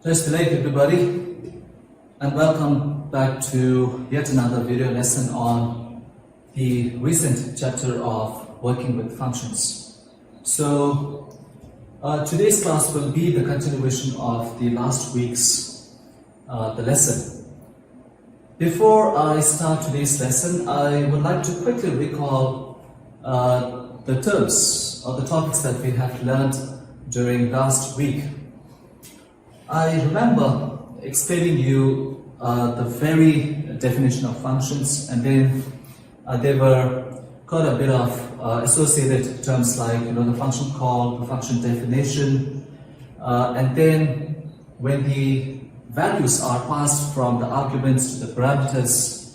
Bless the Lord, everybody, and welcome back to yet another video lesson on the recent chapter of working with functions. So today's class will be the continuation of the last week's the lesson. Before I start today's lesson, I would like to quickly recall the terms or the topics that we have learned during last week. I remember explaining you the very definition of functions, and then there were quite a bit of associated terms like the function call, the function definition, and then when the values are passed from the arguments to the parameters,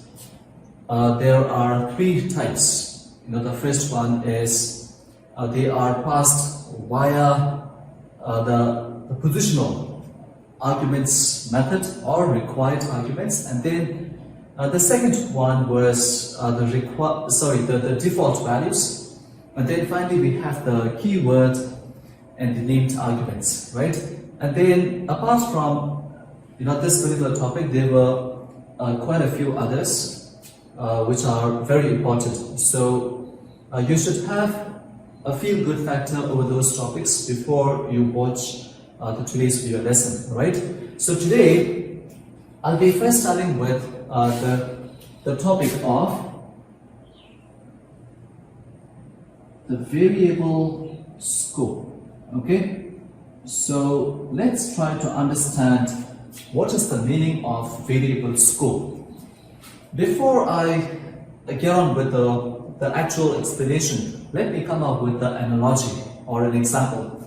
there are three types. The first one is they are passed via the positional arguments method or required arguments, and then the second one was the default values, and then finally we have the keyword and the named arguments, right? And then apart from this particular topic, there were quite a few others which are very important. So you should have a feel-good factor over those topics before you watch today's video lesson, right? So today I'll be first starting with the topic of the variable scope. Okay, so let's try to understand what is the meaning of variable scope. Before I get on with the actual explanation, let me come up with the analogy or an example.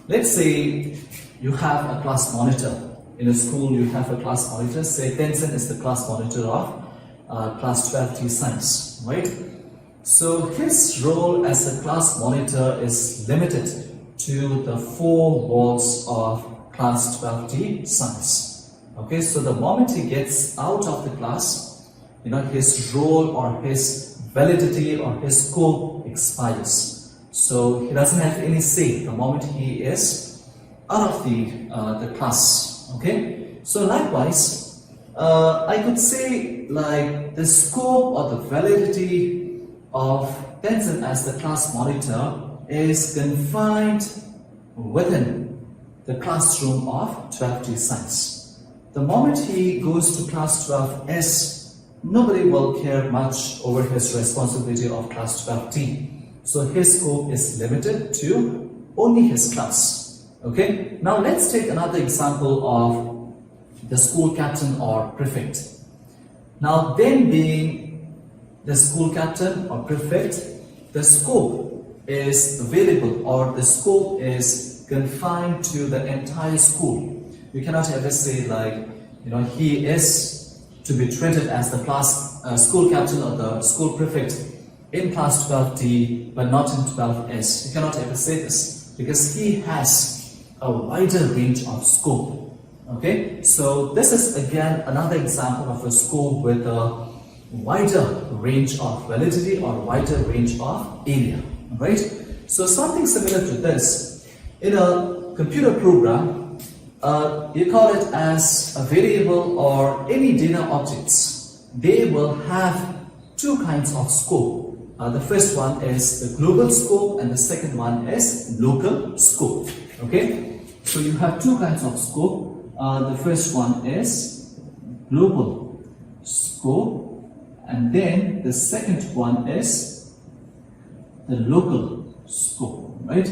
Let's say you have a class monitor. In a school, you have a class monitor. Say Tenzin is the class monitor of class 12T science, right? So his role as a class monitor is limited to the four walls of class 12T science. Okay, so the moment he gets out of the class, his role or his validity or his scope expires. So he doesn't have any say the moment he is out of the class. Okay, so likewise, I could say like the scope or the validity of Tenzin as the class monitor is confined within the classroom of 12T science. The moment he goes to class 12S, nobody will care much over his responsibility of class 12T. So his scope is limited to only his class. Okay, now let's take another example of the school captain or prefect. Now, them being the school captain or prefect, the scope is variable or the scope is confined to the entire school. You cannot ever say like, he is to be treated as the class school captain or the school prefect in class 12D but not in 12S. You cannot ever say this because he has a wider range of scope. Okay, so this is again another example of a scope with a wider range of validity or wider range of area. Right? So something similar to this in a computer program, you call it as a variable or any data objects. They will have two kinds of scope. The first one is the global scope and the second one is local scope. Okay, so you have two kinds of scope. The first one is global scope, and then the second one is the local scope, right?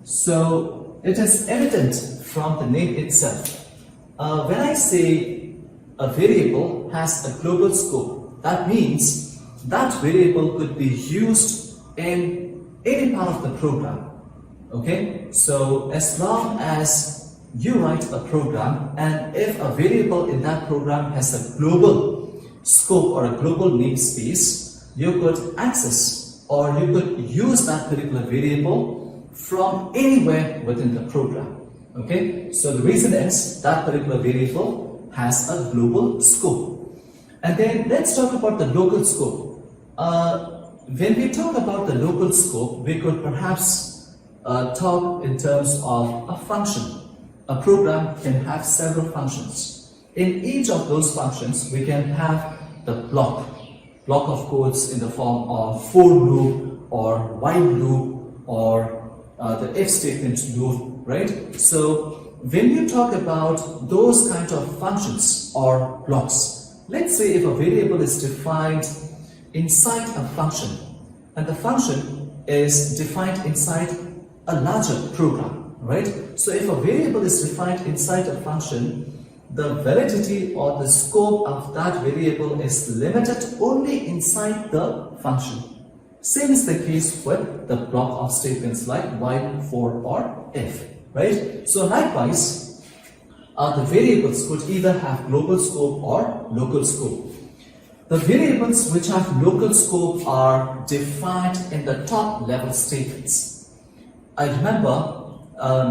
So it is evident from the name itself. When I say a variable has a global scope, that means that variable could be used in any part of the program. Okay, so as long as you write a program and if a variable in that program has a global scope or a global namespace, you could access or you could use that particular variable from anywhere within the program. Okay, so the reason is that particular variable has a global scope. And then let's talk about the local scope. When we talk about the local scope, we could perhaps talk in terms of a function. a program can have several functions. In each of those functions, we can have the block of codes in the form of for loop or while loop or the if statement loop, right? So when you talk about those kinds of functions or blocks, let's say if a variable is defined inside a function and the function is defined inside a larger program, right? So if a variable is defined inside a function, the validity or the scope of that variable is limited only inside the function. Same is the case with the block of statements like while, for, or if, right? So likewise, the variables could either have global scope or local scope. The variables which have local scope are defined in the top level statements. I remember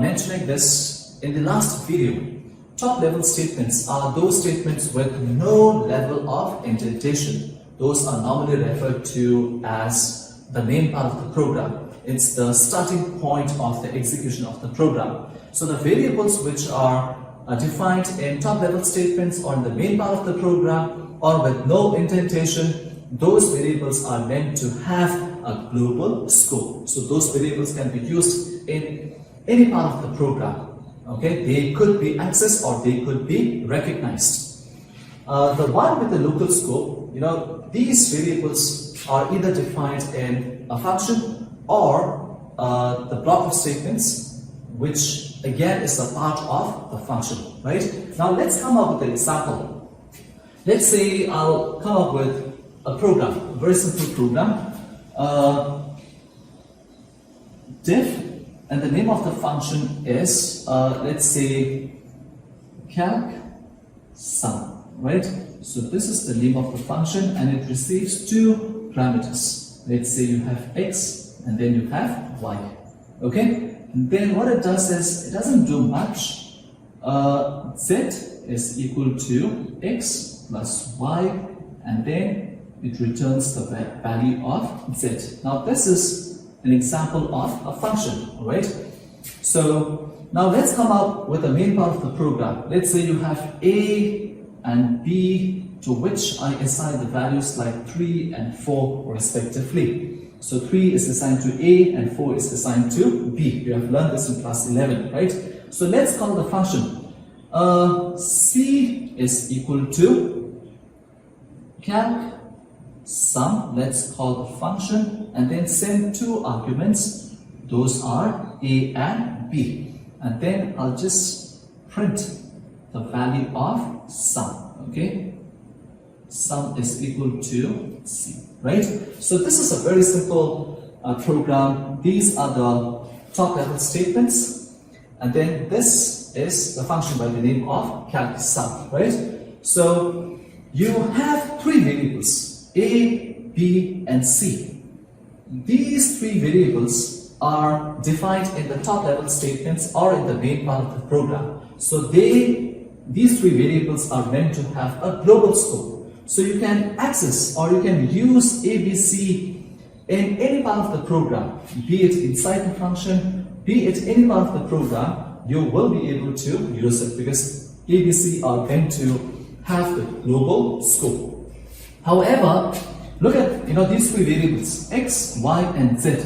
mentioning this in the last video. Top level statements are those statements with no level of indentation. Those are normally referred to as the main part of the program. It's the starting point of the execution of the program. So the variables which are defined in top level statements or in the main part of the program or with no indentation, those variables are meant to have a global scope. So those variables can be used in any part of the program. Okay, they could be accessed or they could be recognized. The one with the local scope, these variables are either defined in a function or the block of statements, which again is a part of the function, right? Now let's come up with an example. Let's say I'll come up with a program, a very simple program, diff. And the name of the function is, let's say, calc sum, right? So this is the name of the function and it receives two parameters. Let's say you have x and then you have y, okay? And then what it does is, it doesn't do much. Z is equal to x plus y and then it returns the value of z. Now this is an example of a function, right? So now let's come up with the main part of the program. Let's say you have a and b to which I assign the values like 3 and 4 respectively. So 3 is assigned to a and 4 is assigned to b. You have learned this in class 11, right? So let's call the function. C is equal to calc sum, let's call the function, and then send two arguments. Those are a and b, and then I'll just print the value of sum. Okay, sum is equal to c, right? So this is a very simple program. These are the top level statements, and then this is the function by the name of calc sum, right? So you have three variables, a, b, and c. These three variables are defined in the top level statements or in the main part of the program. So these three variables are meant to have a global scope. So you can access or you can use ABC in any part of the program, be it inside the function, be it any part of the program, you will be able to use it because ABC are meant to have the global scope. However, look at these three variables, x, y, and z.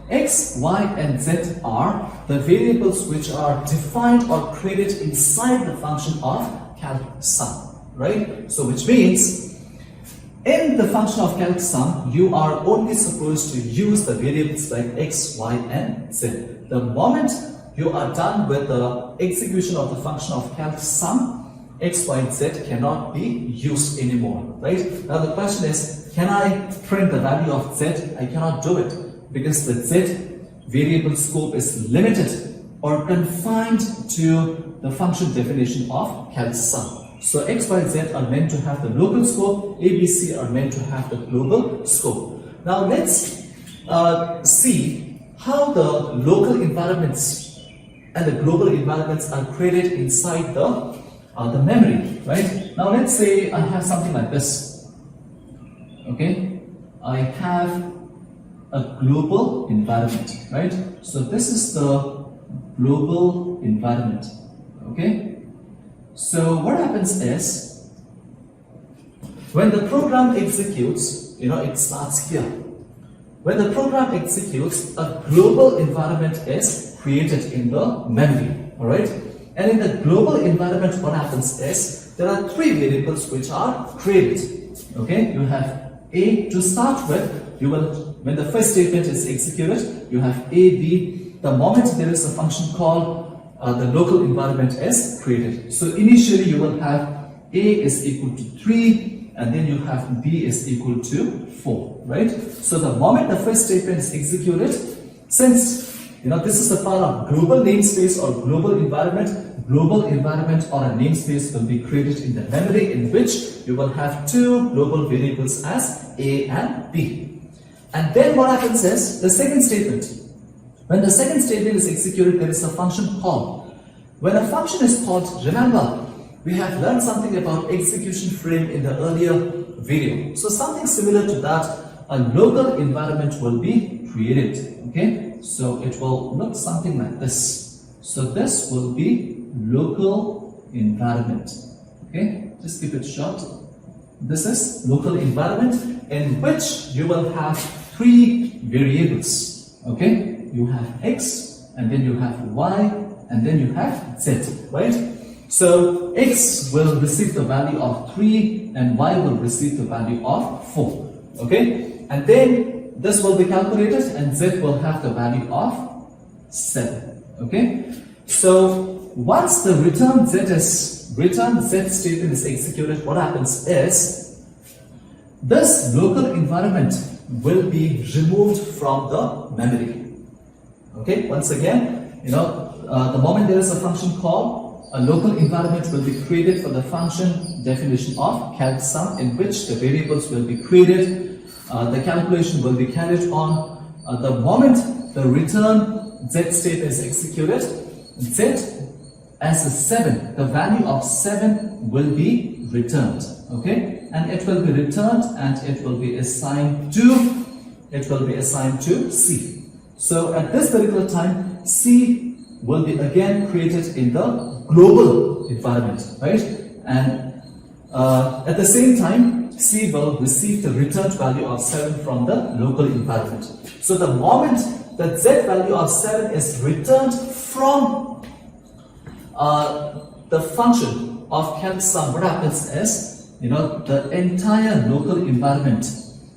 X, y, and z are the variables which are defined or created inside the function of calc sum, right? So which means in the function of calc sum, you are only supposed to use the variables like x, y, and z. The moment you are done with the execution of the function of calc sum, x, y, and z cannot be used anymore, right? Now the question is, can I print the value of z? I cannot do it because the z variable scope is limited or confined to the function definition of calc sum. So x, y, z are meant to have the local scope, a, b, c are meant to have the global scope. Now let's see how the local environments and the global environments are created inside the memory, right? Now let's say I have something like this. Okay, I have a global environment, right? So this is the global environment. Okay, so what happens is when the program executes, it starts here. When the program executes, a global environment is created in the memory. All right, and in the global environment, what happens is there are three variables which are created. Okay, you have A to start with. You will, when the first statement is executed, you have A, B. The moment there is a function called, the local environment is created. So initially you will have A is equal to 3, and then you have B is equal to 4, right? So the moment the first statement is executed, since this is a part of global namespace or global environment or a namespace will be created in the memory, in which you will have two global variables as A and B. And then what happens is the second statement. When the second statement is executed, there is a function called. When a function is called, remember, we have learned something about execution frame in the earlier video. So something similar to that, a local environment will be created. Okay, so it will look something like this. So this will be local environment. Okay, just keep it short. This is local environment in which you will have three variables. Okay, you have X, and then you have Y, and then you have Z, right? So X will receive the value of 3 and Y will receive the value of 4. Okay, and then this will be calculated and Z will have the value of 7. Okay, so once the return Z statement is executed, what happens is this local environment will be removed from the memory. Okay, once again, the moment there is a function call, a local environment will be created for the function definition of calcsum, in which the variables will be created, the calculation will be carried on. The moment the return Z statement is executed, Z as a 7, the value of 7 will be returned. Okay, and it will be returned and it will be assigned to C. So at this particular time, C will be again created in the global environment, right? And at the same time, C will receive the returned value of 7 from the local environment. So the moment the Z value of 7 is returned from the function of calcsum, what happens is, the entire local environment,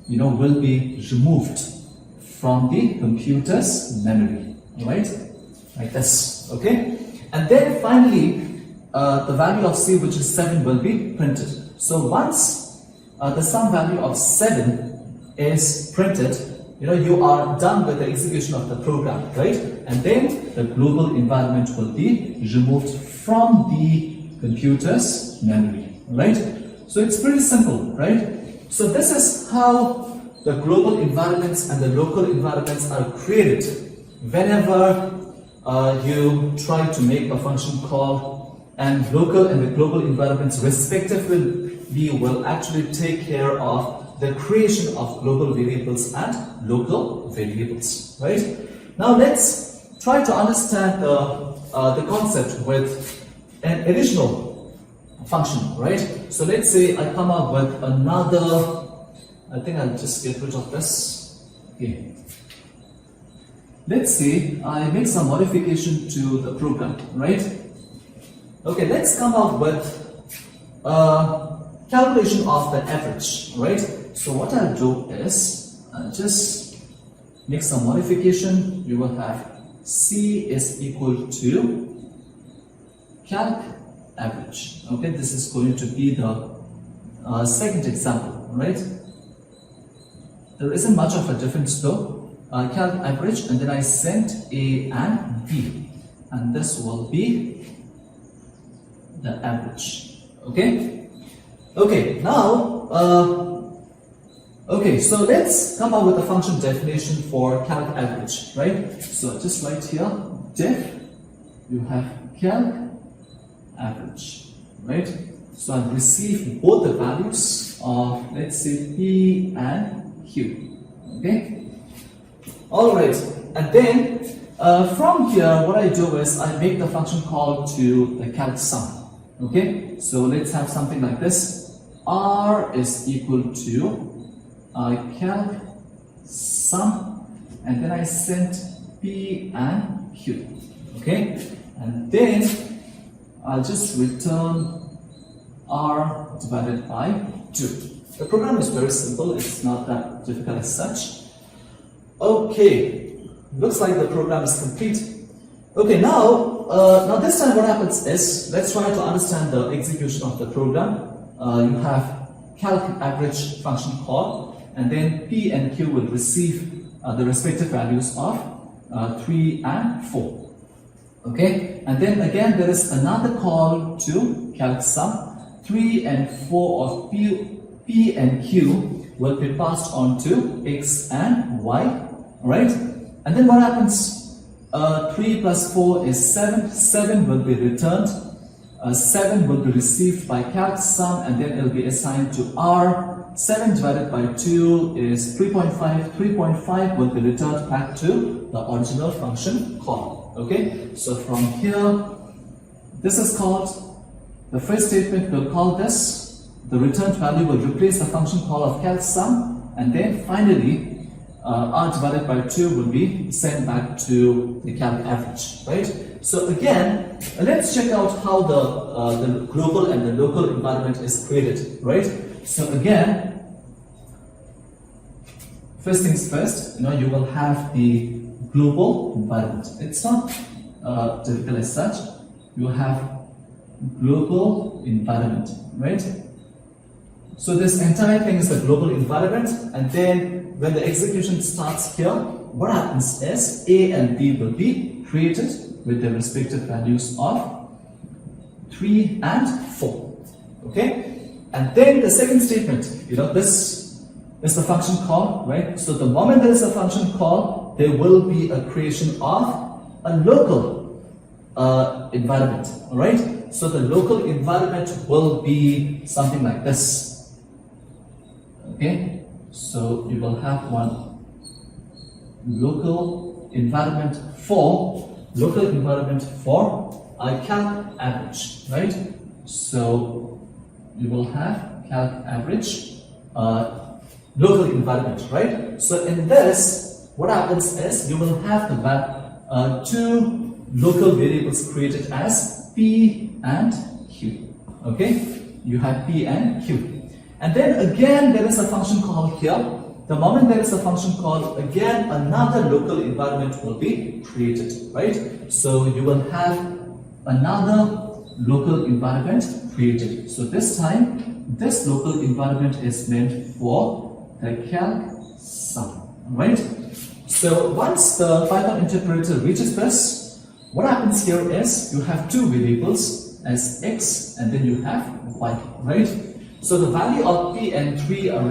will be removed from the computer's memory, right? Like this, okay? And then finally, the value of C, which is 7, will be printed. So once the sum value of 7 is printed, you are done with the execution of the program, right? And then the global environment will be removed from the computer's memory, right? So it's pretty simple, right? So this is how the global environments and the local environments are created whenever you try to make a function call, and local and the global environments respectively will actually take care of the creation of global variables and local variables, right? Now let's try to understand the concept with an additional function, right? So let's say I come up with another, I think I'll just get rid of this. Okay. Let's say I make some modification to the program, right? Okay, let's come up with calculation of the average, right? So what I'll do is I'll just make some modification. You will have C is equal to calc average. Okay, this is going to be the second example, right? There isn't much of a difference though. Calc average, and then I sent A and B, and this will be the average. Okay. Okay. Now, okay. So let's come up with a function definition for calc average, right? So just write here def. You have calc average, right? So I'll receive both the values of, let's say, P and Q. Okay. All right. And then from here, what I do is I make the function call to the calc sum. Okay, so let's have something like this. R is equal to calc sum, and then I sent P and Q. Okay, and then I'll just return R divided by 2. The program is very simple, it's not that difficult as such. Okay, looks like the program is complete. Okay, now this time what happens is, let's try to understand the execution of the program. You have calc average function call, and then P and Q will receive the respective values of 3 and 4. Okay, and then again there is another call to calc sum. 3 and 4 of P and Q will be passed on to X and Y. Alright, and then what happens? 3 plus 4 is 7. 7 will be returned. 7 will be received by calc sum, and then it will be assigned to R. 7 divided by 2 is 3.5. 3.5 will be returned back to the original function call. Okay, so from here, this is called, the first statement will call this, the returned value will replace the function call of calc sum, and then finally R divided by 2 will be sent back to the calc average, right? So again, let's check out how the global and the local environment is created, right? So again, first things first, you will have the global environment. It's not difficult as such. You have global environment, right? So this entire thing is the global environment, and then when the execution starts here, what happens is A and B will be created with their respective values of 3 and 4. Okay? And then the second statement, this is the function call, right? So the moment there is a function call, there will be a creation of a local environment. Alright? So the local environment will be something like this. Okay? So you will have one local environment for calc average, right? So you will have calc average local environment, right? So in this, what happens is you will have the two local variables created as P and Q. Okay, you have P and Q, and then again there is a function call here. The moment there is a function call, again another local environment will be created, right? So you will have another local environment created. So this time, this local environment is meant for the calc sum, right? So once the Python interpreter reaches this, what happens here is you have two variables as X and then you have Y, right? So the value of P and 3 are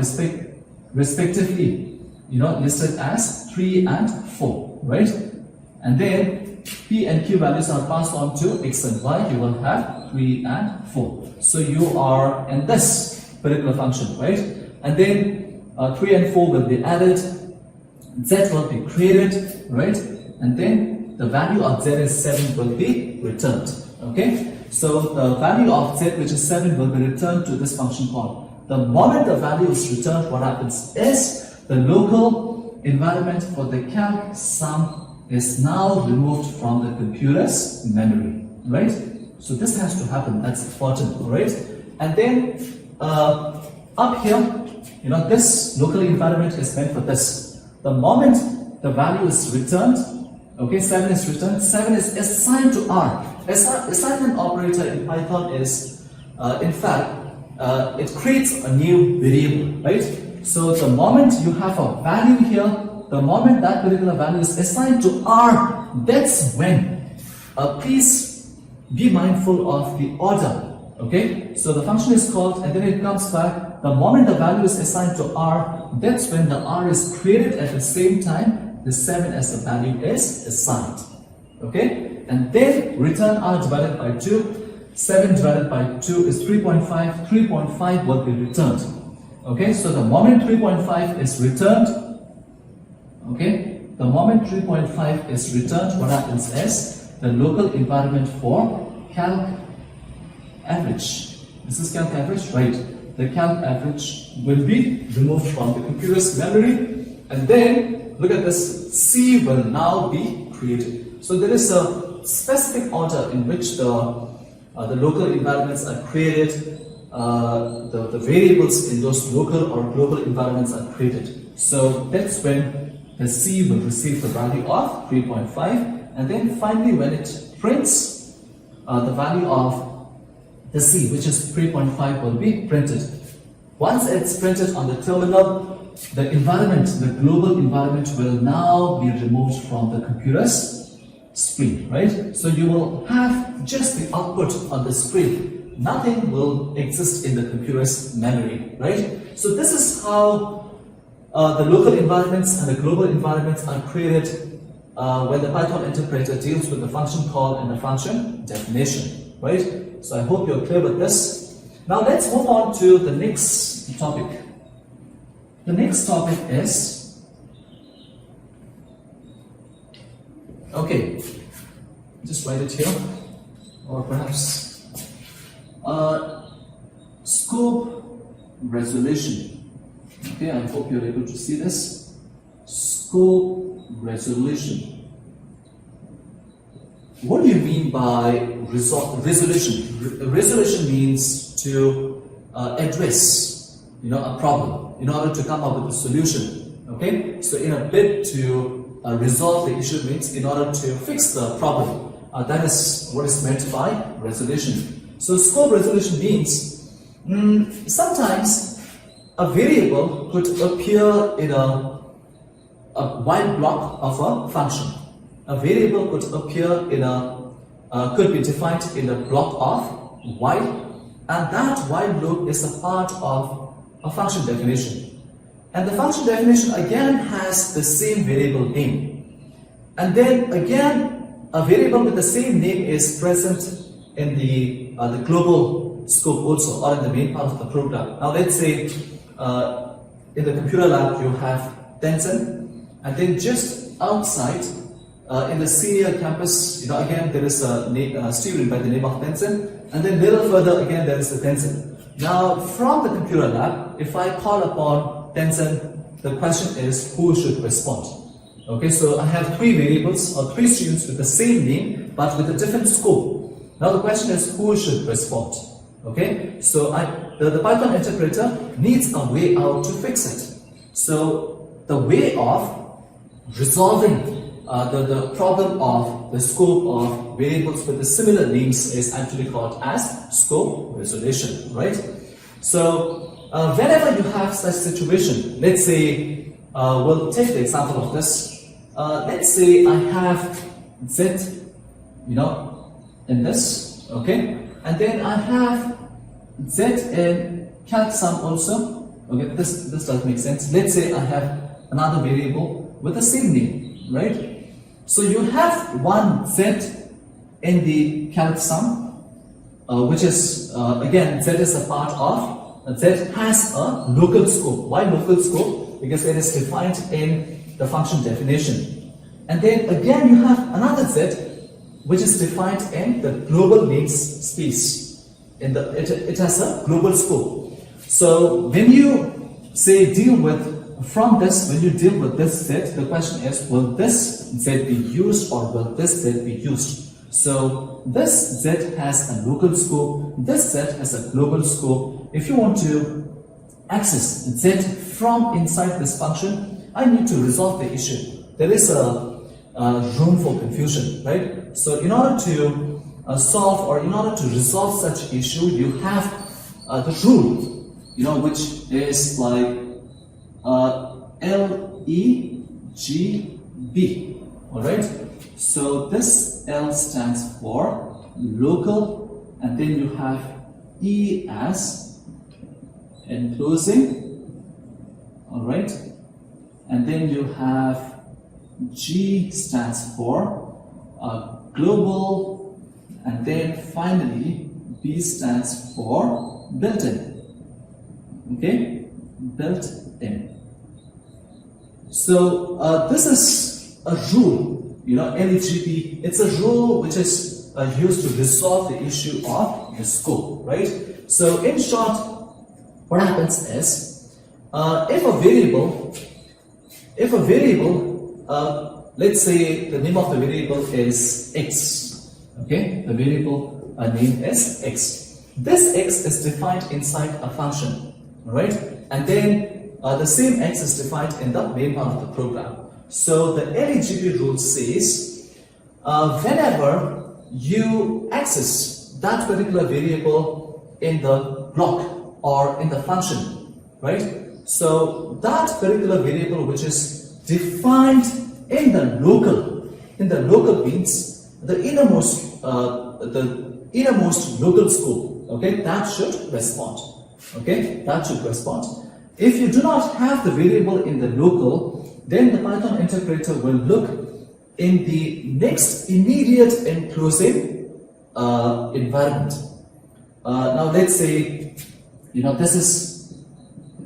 respectively, listed as 3 and 4, right? And then P and Q values are passed on to X and Y. You will have 3 and 4. So you are in this particular function, right? And then 3 and 4 will be added. Z will be created, right? And then the value of Z is 7 will be returned. Okay? So the value of Z, which is 7, will be returned to this function call. The moment the value is returned, what happens is the local environment for the calc sum is now removed from the computer's memory, right? So this has to happen, that's important, right? And then up here, this local environment is meant for this. The moment the value is returned, okay, 7 is returned, 7 is assigned to R. Assignment operator in Python is, in fact, it creates a new variable, right? So the moment you have a value here, the moment that particular value is assigned to R, that's when, please be mindful of the order. Okay, so the function is called and then it comes back. The moment the value is assigned to R, that's when the R is created. At the same time, the 7 as the value is assigned. Okay, and then return R divided by 2. 7 divided by 2 is 3.5. 3.5 will be returned. Okay, so the moment 3.5 is returned, okay, the moment 3.5 is returned, what happens is the local environment for calc average. This is calc average, right? The calc average will be removed from the computer's memory, and then look at this, C will now be created. So there is a specific order in which the local environments are created, the variables in those local or global environments are created. So that's when the C will receive the value of 3.5, and then finally when it prints, the value of the C, which is 3.5, will be printed. Once it's printed on the terminal, the environment, the global environment, will now be removed from the computer's screen, right? So you will have just the output on the screen. Nothing will exist in the computer's memory, right? So this is how the local environments and the global environments are created when the Python interpreter deals with the function call and the function definition, right? So I hope you're clear with this. Now let's move on to the next topic. The next topic is, okay, just write it here, or perhaps scope resolution. Okay, I hope you're able to see this. Scope resolution. What do you mean by resolution? Resolution means to address, a problem in order to come up with a solution. Okay, so in a bid to resolve the issue means in order to fix the problem. That is what is meant by resolution. So scope resolution means sometimes a variable could appear in a while block of a function. A variable could appear in could be defined in a block of while, and that while loop is a part of a function definition. And the function definition again has the same variable name. And then again, a variable with the same name is present in the global scope also, or in the main part of the program. Now let's say in the computer lab you have Tencent, and then just outside in the senior campus, again there is a student by the name of Tencent, and then little further again there is the Tencent. Now from the computer lab, if I call upon Tencent, the question is who should respond. Okay, so I have three variables or three students with the same name but with a different scope. Now the question is who should respond. Okay, so the Python interpreter needs a way out to fix it. So the way of resolving the problem of the scope of variables with the similar names is actually called as scope resolution, right? So whenever you have such situation, let's say we'll take the example of this. Let's say I have Z, in this, okay, and then I have Z in calc sum also. Okay, this does make sense. Let's say I have another variable with the same name, right? So you have one Z in the calc sum, which is again Z is a part of Z has a local scope. Why local scope? Because it is defined in the function definition. And then again you have another Z which is defined in the global namespace. It has a global scope. So when you say when you deal with this Z, the question is, will this Z be used or will this Z be used? So this Z has a local scope, this Z has a global scope. If you want to access Z from inside this function, I need to resolve the issue. There is a room for confusion, right? So in order to solve or in order to resolve such issue, you have the rule, which is like LEGB, all right? So this L stands for local, and then you have E as enclosing, all right? And then you have G stands for global, and then finally B stands for built-in. Okay, built-in. So this is a rule, LEGP, it's a rule which is used to resolve the issue of the scope, right? So in short, what happens is, if a variable, let's say the name of the variable is x, okay? The variable name is x. This x is defined inside a function, all right? And then the same x is defined in the main part of the program. So the LEGP rule says, whenever you access that particular variable in the block or in the function, right? So that particular variable which is defined in the local means the innermost local scope, okay, that should respond, okay, that should respond. If you do not have the variable in the local, then the Python interpreter will look in the next immediate enclosing environment. Now let's say, this is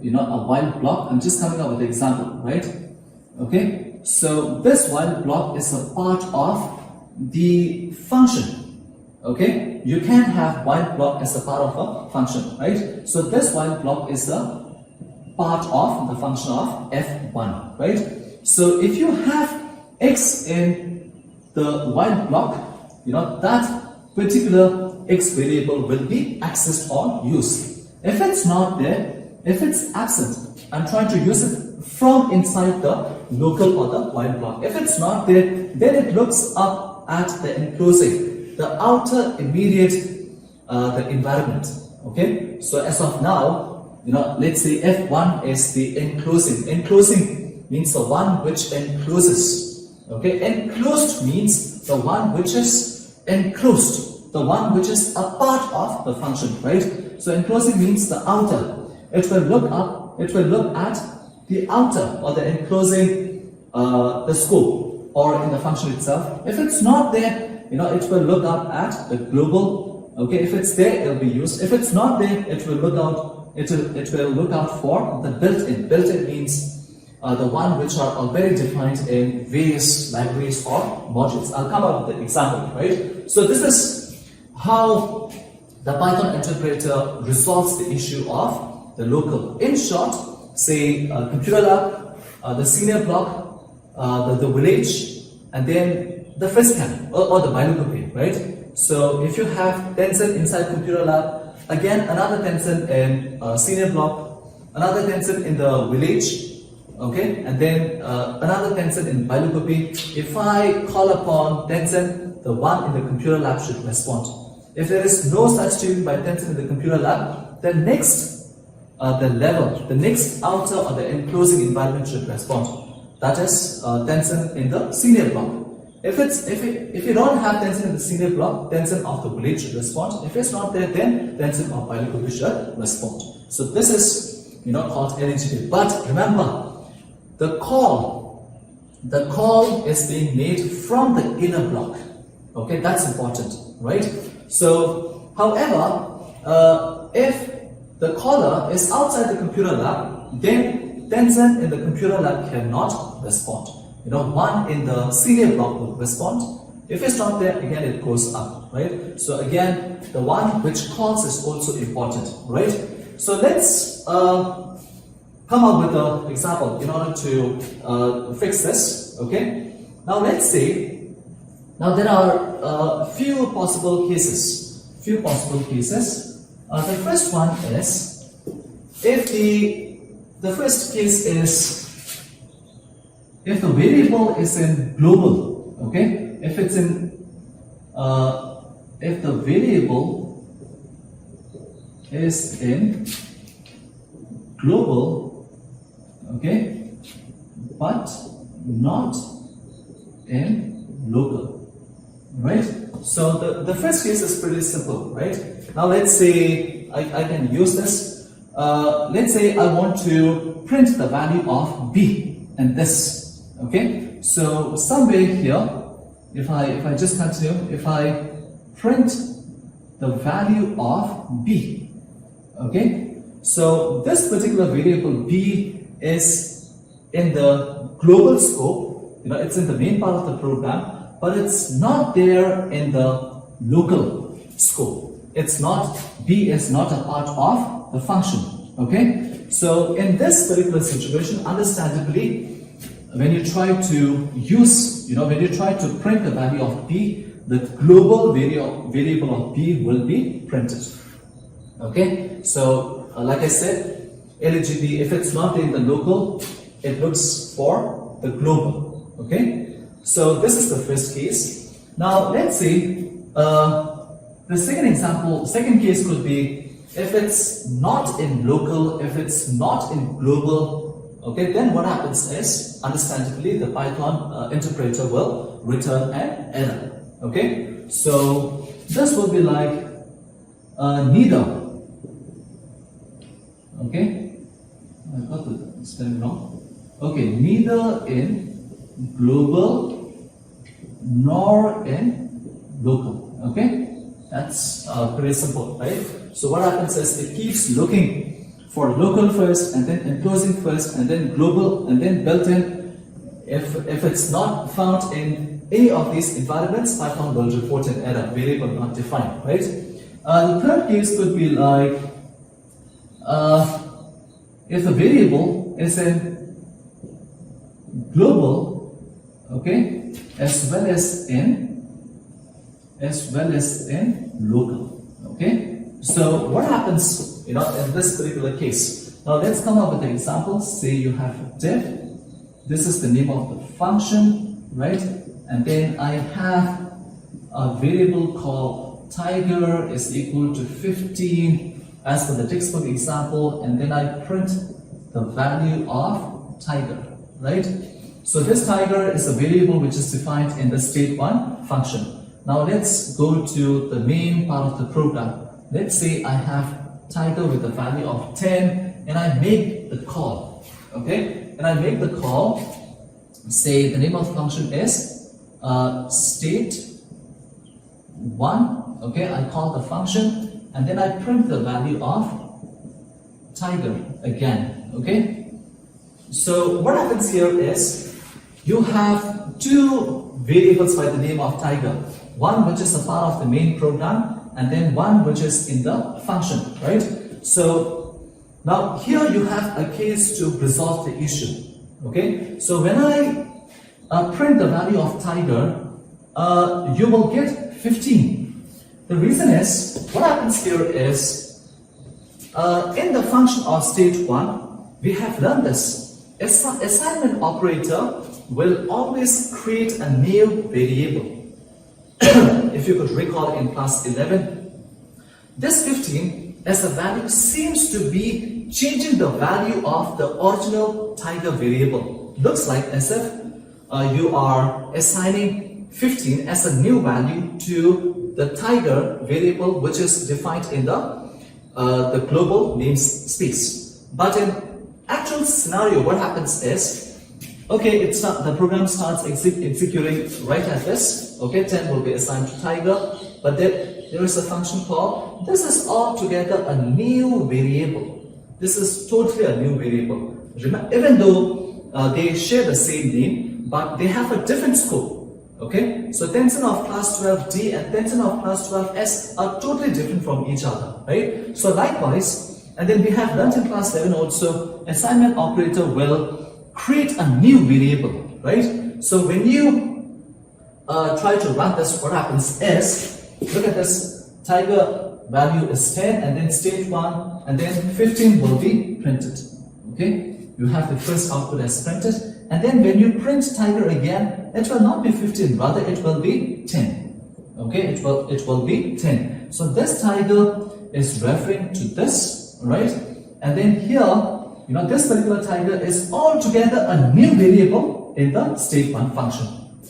a while block. I'm just coming up with an example, right? Okay, so this while block is a part of the function. Okay, you can have while block as a part of a function, right? So this while block is a part of the function of f1, right? So if you have x in the while block, that particular x variable will be accessed or used. If it's not there, if it's absent, I'm trying to use it from inside the local or the while block. If it's not there, then it looks up at the enclosing, the outer immediate the environment. Okay, so as of now, let's say f1 is the enclosing. Enclosing means the one which encloses. Okay, enclosed means the one which is enclosed, the one which is a part of the function, right? So enclosing means the outer. It will look up, it will look at the outer or the enclosing the scope or in the function itself. If it's not there, it will look up at the global. Okay, if it's there, it will be used. If it's not there, it will look out. It will look out for the built-in. Built-in means the one which are already defined in various libraries or modules. I'll come up with the example, right? So this is how the Python interpreter resolves the issue of the local. In short, say computer lab, the senior block, the village, and then the first camp or the biology, right? So if you have Tencent inside computer lab, again another Tencent in senior block, another Tencent in the village, okay, and then another Tencent in biology. If I call upon Tencent, the one in the computer lab should respond. If there is no such student by Tencent in the computer lab, then next the next outer or the enclosing environment should respond. That is Tencent in the senior block. If you don't have Tencent in the senior block, Tencent of the village should respond. If it's not there, then Tencent of biology should respond. So this is called LEGP. But remember, the call is being made from the inner block. Okay, that's important, right? So, however, if the caller is outside the computer lab, then Tencent in the computer lab cannot respond. One in the senior block will respond. If it's not there, again it goes up, right? So again, the one which calls is also important, right? So let's come up with an example in order to fix this, okay? Now let's say, now there are few possible cases. The first one is, if the first case is if the variable is in global, okay? If it's in if the variable is in global, okay, but not in local, right? So the first case is pretty simple, right? Now let's say I can use this. Let's say I want to print the value of b and this, okay? So somewhere here, if I just continue, if I print the value of b, okay? So this particular variable b is in the global scope, it's in the main part of the program, but it's not there in the local scope. It's not, B is not a part of the function. Okay, so in this particular situation, understandably, when you try to use, when you try to print the value of B, the global variable of B will be printed. Okay, so like I said, LGB, if it's not in the local, it looks for the global. Okay, so this is the first case. Now let's see, the second case could be if it's not in local, if it's not in global. Okay, then what happens is, understandably, the Python interpreter will return an error. Okay, so this will be like neither. Okay, I got the spelling wrong. Okay, neither in global nor in local. Okay, that's pretty simple, right? So what happens is it keeps looking for local first, and then enclosing first, and then global, and then built-in. If it's not found in any of these environments, Python will report an error, variable not defined, right? The third case could be like if the variable is in global, okay, as well as in local. Okay, so what happens, in this particular case? Now let's come up with an example. Say you have div. This is the name of the function, right? And then I have a variable called tiger is equal to 15 as per the textbook example, and then I print the value of tiger, right? So this tiger is a variable which is defined in the state1 function. Now let's go to the main part of the program. Let's say I have tiger with a value of 10, and I make the call, okay? And I make the call, say the name of the function is state1, okay? I call the function, and then I print the value of tiger again, okay? So what happens here is you have two variables by the name of tiger, one which is a part of the main program, and then one which is in the function, right? So now here you have a case to resolve the issue, okay? So when I print the value of tiger, you will get 15. The reason is, what happens here is, in the function of state1, we have learned this. Assignment operator will always create a new variable. If you could recall in class 11, this 15 as a value seems to be changing the value of the original tiger variable. Looks like as if you are assigning 15 as a new value to the tiger variable, which is defined in the global namespace. But in actual scenario, what happens is, okay, the program starts executing right at this. Okay, 10 will be assigned to tiger, but then there is a function called, this is altogether a new variable. This is totally a new variable. Remember, even though they share the same name, but they have a different scope. Okay, so tensor of class 12D and tensor of class 12S are totally different from each other, right? So likewise, and then we have learned in class 11 also, assignment operator will create a new variable, right? So when you try to run this, what happens is, look at this, tiger value is 10, and then state1, and then 15 will be printed, okay? You have the first output as printed. And then when you print tiger again, it will not be 15, rather it will be 10. Okay, it will be 10. So this tiger is referring to this, right? And then here, this particular tiger is altogether a new variable in the state1 function,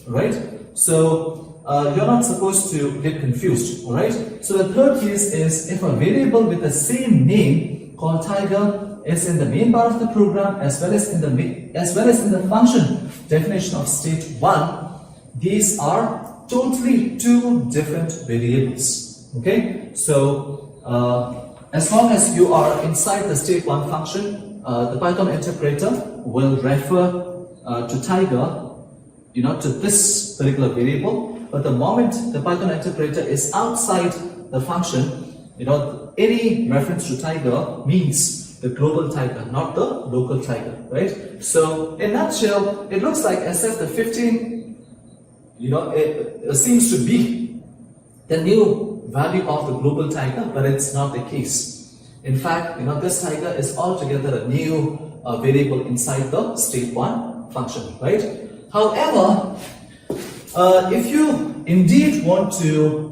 right? So you're not supposed to get confused, alright? So the third case is if a variable with the same name called tiger is in the main part of the program as well as in the function definition of state1, these are totally two different variables. Okay, so as long as you are inside the state1 function, the Python interpreter will refer to tiger to this particular variable, but the moment the Python interpreter is outside the function, any reference to tiger means the global tiger, not the local tiger, right? So in a nutshell, it looks like as if the 15, it seems to be the new value of the global tiger, but it's not the case. In fact, this tiger is altogether a new variable inside the state1 function, right? However, if you indeed want to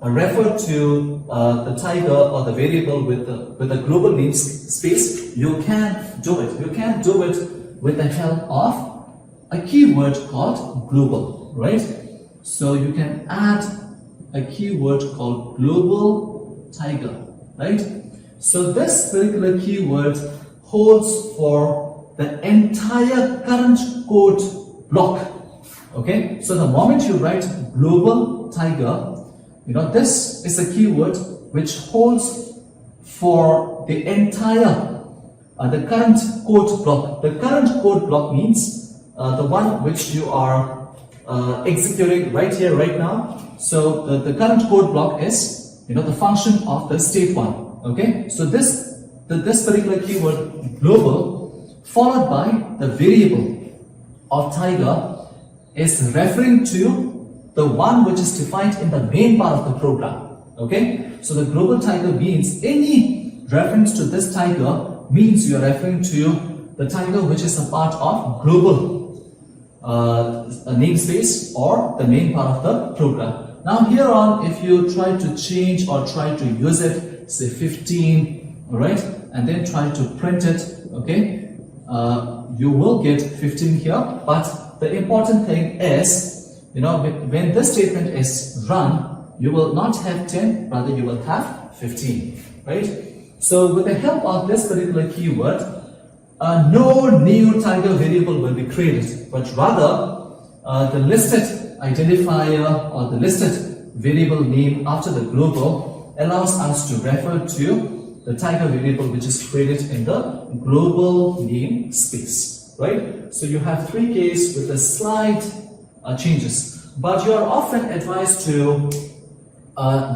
refer to the tiger or the variable with the global namespace, you can do it. You can do it with the help of a keyword called global, right? So you can add a keyword called global tiger, right? So this particular keyword holds for the entire current code block. Okay, so the moment you write global tiger, this is a keyword which holds for the entire the current code block. The current code block means the one which you are executing right here, right now. So the current code block is the function of the state1. Okay, so this particular keyword global followed by the variable of tiger is referring to the one which is defined in the main part of the program. Okay, so the global tiger means any reference to this tiger means you are referring to the tiger which is a part of global namespace or the main part of the program. Now here on, if you try to change or try to use it, say 15, all right, and then try to print it, okay, you will get 15 here, but the important thing is, when this statement is run, you will not have 10, rather you will have 15, right? So with the help of this particular keyword, no new tiger variable will be created, but rather the listed identifier or the listed variable name after the global allows us to refer to the tiger variable which is created in the global namespace, right? So you have 3 cases with the slight changes, but you are often advised to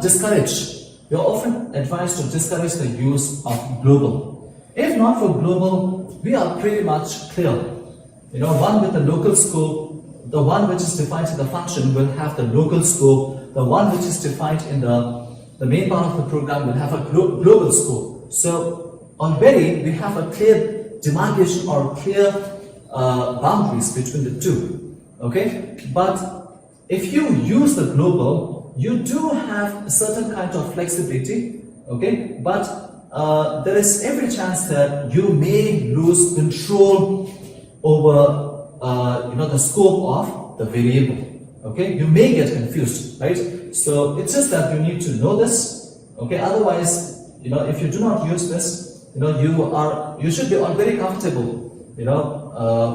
discourage. You're often advised to discourage the use of global. If not for global, we are pretty much clear. One with the local scope, the one which is defined in the function will have the local scope. The one which is defined in the main part of the program will have a global scope. So already we have a clear demarcation or clear boundaries between the two. Okay, but if you use the global, you do have a certain kind of flexibility. Okay, but there is every chance that you may lose control over the scope of the variable. Okay, you may get confused, right? So it's just that you need to know this. Okay, otherwise, if you do not use this, you should be all very comfortable,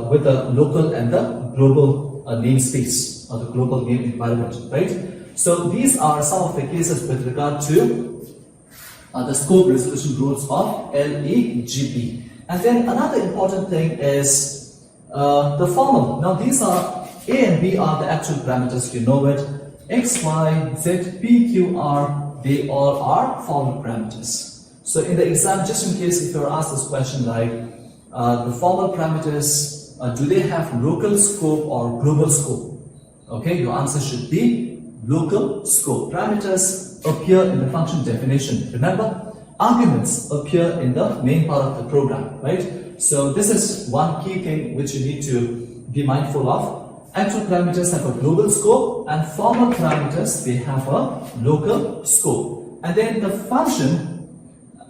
with the local and the global namespace or the global name environment, right? So these are some of the cases with regard to the scope resolution rules of LEGP. And then another important thing is the formal. Now these are A and B are the actual parameters, you know it. X, Y, Z, P, Q, R, they all are formal parameters. So in the exam, just in case if you are asked this question like the formal parameters, do they have local scope or global scope? Okay, your answer should be local scope. Parameters appear in the function definition. Remember, arguments appear in the main part of the program, right? So this is one key thing which you need to be mindful of. Actual parameters have a global scope and formal parameters, they have a local scope. And then the function,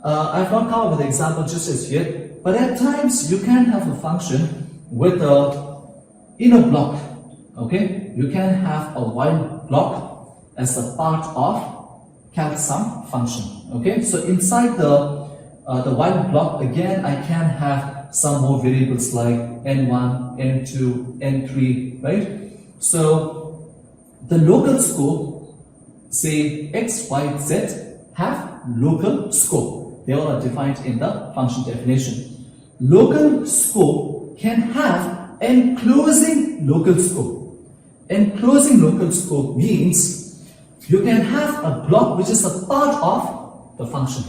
I've not come up with an example just as yet, but at times you can have a function with a inner block. Okay, you can have a while block as a part of calcsum function. Okay, so inside the while block, again I can have some more variables like n1, n2, n3, right? So the local scope, say x, y, z, have local scope. They all are defined in the function definition. Local scope can have enclosing local scope. Enclosing local scope means you can have a block which is a part of the function.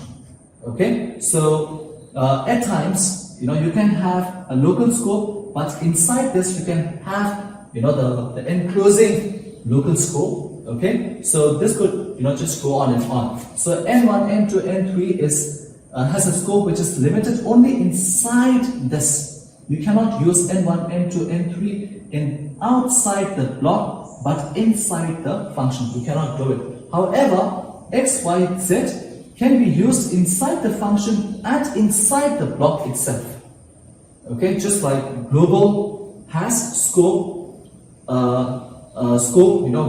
Okay, so at times, you can have a local scope, but inside this you can have, the enclosing local scope. Okay, so this could, just go on and on. So N1, N2, N3 has a scope which is limited only inside this. You cannot use N1, N2, N3 outside the block, but inside the function. You cannot do it. However, X, Y, Z can be used inside the function and inside the block itself. Okay, just like global has scope,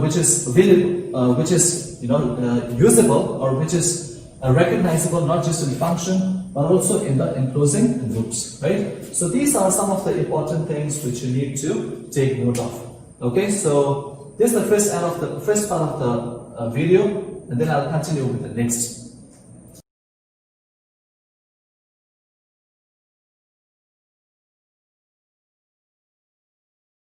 which is available, which is usable, or which is recognizable not just in function but also in the enclosing loops, right? So these are some of the important things which you need to take note of. Okay, so this is the first part of the video, and then I'll continue with the next.